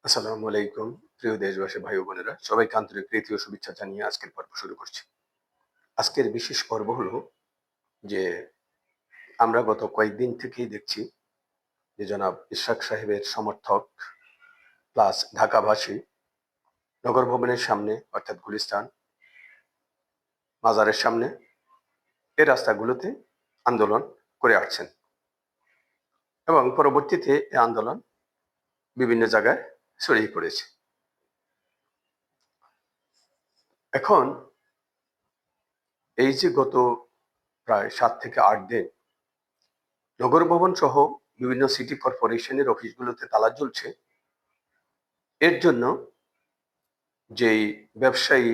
আসসালামু আলাইকুম। প্রিয় দেশবাসী ভাই ও বোনেরা, সবাইকে আন্তরিক প্রীতি ও শুভেচ্ছা জানিয়ে আজকের পর্ব শুরু করছি। আজকের বিশেষ পর্ব হলো যে আমরা গত কয়েকদিন থেকেই দেখছি যে জনাব ইশরাক সাহেবের সমর্থক প্লাস ঢাকাবাসী নগর ভবনের সামনে অর্থাৎ গুলিস্তান মাজারের সামনে এই রাস্তাগুলোতে আন্দোলন করে আসছেন এবং পরবর্তীতে এই আন্দোলন বিভিন্ন জায়গায় ছড়িয়ে পড়েছে। এখন এই যে গত প্রায় ৭ থেকে ৮ দিন নগর ভবন সহ বিভিন্ন সিটি কর্পোরেশনের অফিসগুলোতে তালা ঝুলছে, এর জন্য যেই ব্যবসায়ী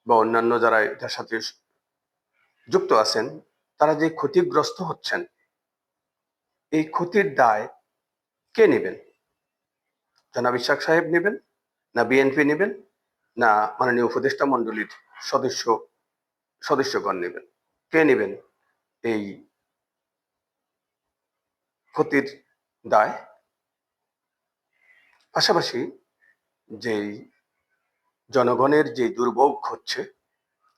বা অন্যান্য যারা এটার সাথে যুক্ত আছেন তারা যে ক্ষতিগ্রস্ত হচ্ছেন, এই ক্ষতির দায় কে নেবেন? জনাব ইশরাক সাহেব নেবেন, না বিএনপি নেবেন, না মাননীয় উপদেষ্টা মন্ডলীর সদস্যগণ নেবেন? কে নেবেন এই ক্ষতির দায়? পাশাপাশি যেই জনগণের যে দুর্ভোগ হচ্ছে,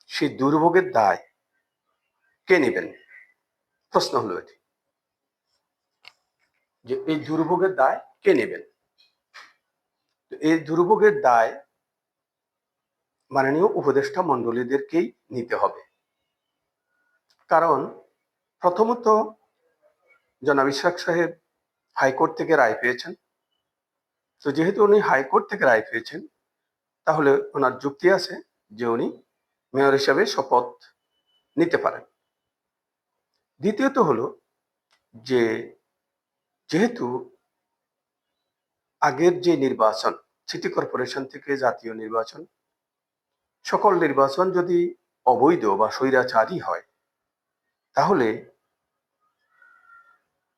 সেই দুর্ভোগের দায় কে নেবেন? প্রশ্ন হলো এটি যে এই দুর্ভোগের দায় কে নেবেন। এই দুর্ভোগের দায় মাননীয় উপদেষ্টা মন্ডলীদেরকেই নিতে হবে। কারণ প্রথমত জনাব ইশরাক সাহেব হাইকোর্ট থেকে রায় পেয়েছেন। তো যেহেতু উনি হাইকোর্ট থেকে রায় পেয়েছেন, তাহলে ওনার যুক্তি আছে যে উনি মেয়র হিসাবে শপথ নিতে পারেন। দ্বিতীয়ত হলো যে যেহেতু আগের যে নির্বাচন, সিটি কর্পোরেশন থেকে জাতীয় নির্বাচন, সকল নির্বাচন যদি অবৈধ বা স্বৈরাচারী হয়, তাহলে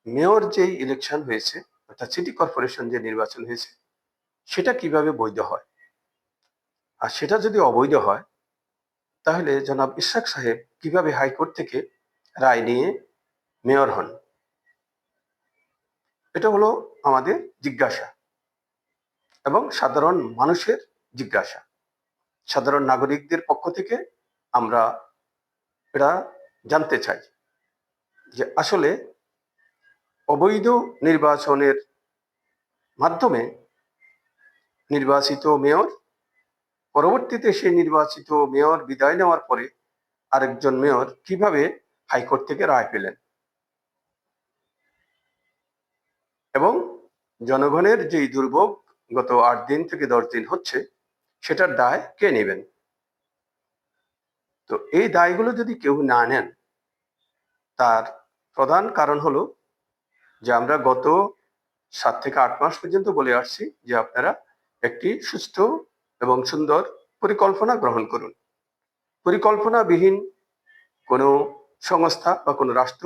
মেয়র যে ইলেকশন হয়েছে অর্থাৎ সিটি কর্পোরেশন যে নির্বাচন হয়েছে, সেটা কিভাবে বৈধ হয়? আর সেটা যদি অবৈধ হয়, তাহলে জনাব ইশরাক সাহেব কিভাবে হাইকোর্ট থেকে রায় নিয়ে মেয়র হন? এটা হলো আমাদের জিজ্ঞাসা এবং সাধারণ মানুষের জিজ্ঞাসা। সাধারণ নাগরিকদের পক্ষ থেকে আমরা এটা জানতে চাই যে আসলে অবৈধ নির্বাচনের মাধ্যমে নির্বাচিত মেয়র, পরবর্তীতে সেই নির্বাচিত মেয়র বিদায় নেওয়ার পরে আরেকজন মেয়র কিভাবে হাইকোর্ট থেকে রায় পেলেন এবং জনগণের যেই দুর্ভোগ গত ৮ দিন থেকে ১০ দিন হচ্ছে, সেটার দায় কে নেবেন? তো এই দায়গুলো যদি কেউ না নেন, তার প্রধান কারণ হলো যে আমরা গত ৭ থেকে ৮ মাস পর্যন্ত বলে আসছি যে আপনারা একটি সুষ্ঠু এবং সুন্দর পরিকল্পনা গ্রহণ করুন। পরিকল্পনাবিহীন কোনো সংস্থা বা কোনো রাষ্ট্র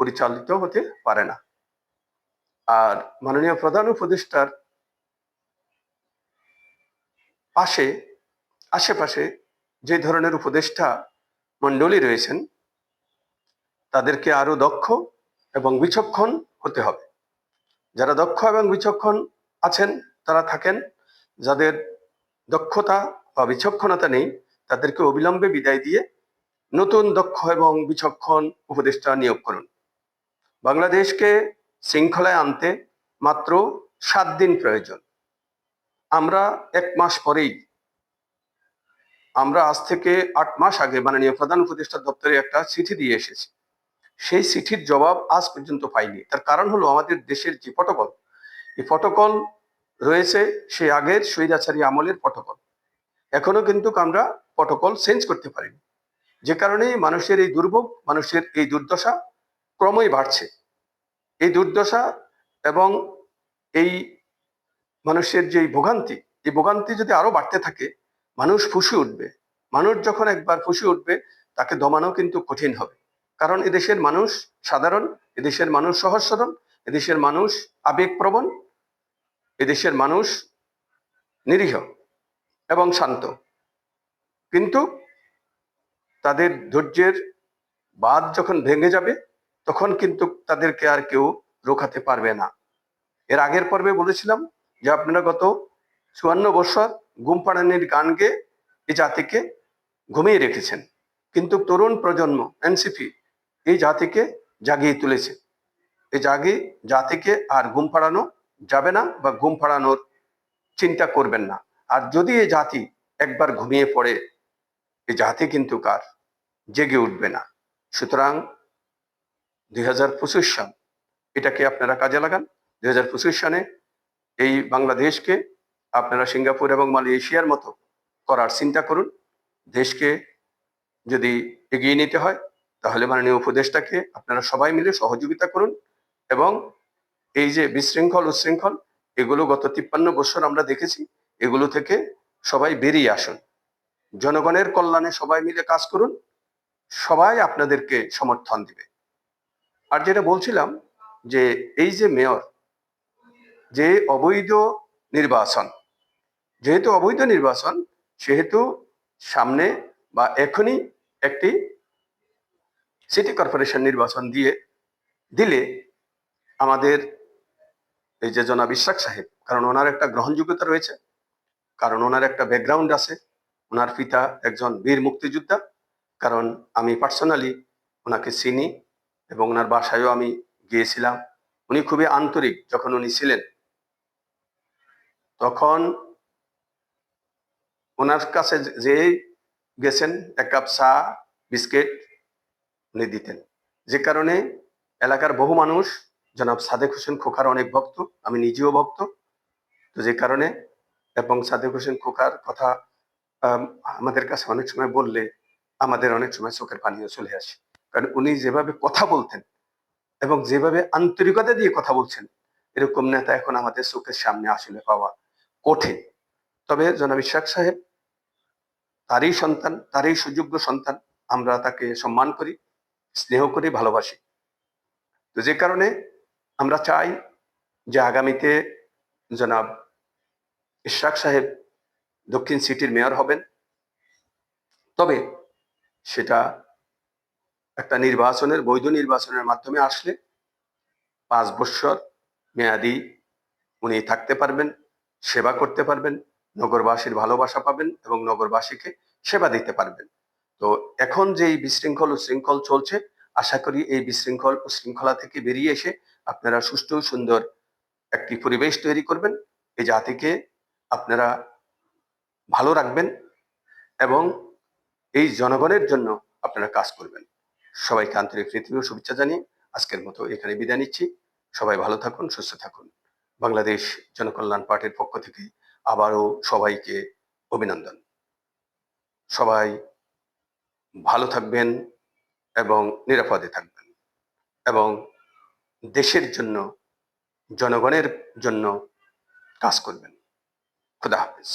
পরিচালিত হতে পারে না। আর মাননীয় প্রধান উপদেষ্টার পাশে আশেপাশে যে ধরনের উপদেষ্টা মণ্ডলী রয়েছেন, তাদেরকে আরো দক্ষ এবং বিচক্ষণ হতে হবে। যারা দক্ষ এবং বিচক্ষণ আছেন তারা থাকেন, যাদের দক্ষতা বা বিচক্ষণতা নেই তাদেরকে অবিলম্বে বিদায় দিয়ে নতুন দক্ষ এবং বিচক্ষণ উপদেষ্টা নিয়োগ করুন। বাংলাদেশকে শৃঙ্খলায় আনতে মাত্র ৭ দিন প্রয়োজন। আমরা ১ মাস পরেই, আমরা আজ থেকে ৮ মাস আগে মাননীয় প্রধান উপদেষ্টা দপ্তরে একটা চিঠি দিয়ে এসেছি। সেই চিঠির জবাব আজ পর্যন্ত পাইনি। তার কারণ হলো আমাদের দেশের যে প্রটোকল, এই প্রটোকল রয়েছে সেই আগের স্বৈরাচারী আমলের প্রটোকল। এখনো কিন্তু আমরা প্রটোকল চেঞ্জ করতে পারিনি, যে কারণে মানুষের এই দুর্ভোগ, মানুষের এই দুর্দশা ক্রমই বাড়ছে। এই দুর্দশা এবং এই মানুষের যে ভোগান্তি, এই ভোগান্তি যদি আরো বাড়তে থাকে, মানুষ ফুঁসে উঠবে। মানুষ যখন একবার ফুঁসে উঠবে, তাকে দমানো কিন্তু কঠিন হবে। কারণ এদেশের মানুষ সাধারণ, এদেশের মানুষ সহজ সরল, এদেশের মানুষ আবেগপ্রবণ, এদেশের মানুষ নিরীহ এবং শান্ত। কিন্তু তাদের ধৈর্যের বাঁধ যখন ভেঙে যাবে, তখন কিন্তু তাদেরকে আর কেউ রোখাতে পারবে না। এর আগের পর্বে বলেছিলাম যে আপনারা গত 54 বছর ঘুম পাড়ানির গান গেয়ে এই জাতিকে ঘুমিয়ে রেখেছেন, কিন্তু তরুণ প্রজন্ম এনসিপি এই জাতিকে জাগিয়ে তুলেছে। এই জাতিকে আর ঘুম পাড়ানো যাবে না বা ঘুম পাড়ানোর চিন্তা করবেন না। আর যদি এই জাতি একবার ঘুমিয়ে পড়ে, এই জাতি কিন্তু কার জেগে উঠবে না। সুতরাং 2025 সাল এটাকে আপনারা কাজে লাগান। 2025 সালে এই বাংলাদেশকে আপনারা সিঙ্গাপুর এবং মালয়েশিয়ার মতো করার চিন্তা করুন। দেশকে যদি এগিয়ে নিতে হয় তাহলে মাননীয় উপদেষ্টাকে আপনারা সবাই মিলে সহযোগিতা করুন, এবং এই যে বিশৃঙ্খল উচ্ছৃঙ্খল এগুলো গত 53 বছর আমরা দেখেছি, এগুলো থেকে সবাই বেরিয়ে আসুন। জনগণের কল্যাণে সবাই মিলে কাজ করুন, সবাই আপনাদেরকে সমর্থন দিবে। আর যেটা বলছিলাম যে এই যে মেয়র, যে অবৈধ নির্বাচন, যেহেতু অবৈধ নির্বাচন, সেহেতু সামনে বা এখনই একটি সিটি কর্পোরেশন নির্বাচন দিলে আমাদের এই যে জনাব ইশরাক সাহেব, কারণ ওনার একটা গ্রহণযোগ্যতা রয়েছে, কারণ ওনার একটা ব্যাকগ্রাউন্ড আছে, ওনার পিতা একজন বীর মুক্তিযোদ্ধা, কারণ আমি পার্সোনালি ওনাকে চিনি এবং ওনার বাসায়ও আমি গিয়েছিলাম। উনি খুবই আন্তরিক। যখন উনি ছিলেন তখন ওনার কাছে যে গেছেন এক কাপ চা বিস্কিট উনি দিতেন, যে কারণে এলাকার বহু মানুষ জনাব সাদেক হোসেন খোকার অনেক ভক্ত, আমি নিজেও ভক্ত। তো যে কারণে, এবং সাদেক হোসেন খোকার কথা আমাদের কাছে অনেক সময় বললে আমাদের অনেক সময় চোখের পানিও চলে আসে, কারণ উনি যেভাবে কথা বলতেন এবং যেভাবে আন্তরিকতা দিয়ে কথা বলছেন, এরকম নেতা এখন আমাদের চোখের সামনে আসলে পাওয়া কঠিন। তবে জনাব ইশরাক সাহেব তারই সন্তান, তারই সুযোগ্য সন্তান, আমরা তাকে সম্মান করি, স্নেহ করি, ভালোবাসি। তো যে কারণে আমরা চাই যে আগামীতে জনাব ইশরাক সাহেব দক্ষিণ সিটির মেয়র হবেন। তবে সেটা একটা নির্বাচনের, বৈধ নির্বাচনের মাধ্যমে আসলে 5 বছর মেয়াদি উনি থাকতে পারবেন, সেবা করতে পারবেন, নগরবাসীর ভালোবাসা পাবেন এবং নগরবাসীকে সেবা দিতে পারবেন। তো এখন যে এই বিশৃঙ্খল উশৃঙ্খল চলছে, আশা করি এই বিশৃঙ্খল উশৃঙ্খলা থেকে বেরিয়ে এসে আপনারা সুষ্ঠু সুন্দর একটি পরিবেশ তৈরি করবেন, এই জাতিকে আপনারা ভালো রাখবেন এবং এই জনগণের জন্য আপনারা কাজ করবেন। সবাইকে আন্তরিক প্রীতি ও শুভেচ্ছা জানিয়ে আজকের মতো এখানে বিদায় নিচ্ছি। সবাই ভালো থাকুন, সুস্থ থাকুন। বাংলাদেশ জনকল্যাণ পার্টির পক্ষ থেকে আবারও সবাইকে অভিনন্দন। সবাই ভালো থাকবেন এবং নিরাপদে থাকবেন এবং দেশের জন্য, জনগণের জন্য কাজ করবেন। খুদা হাফেজ।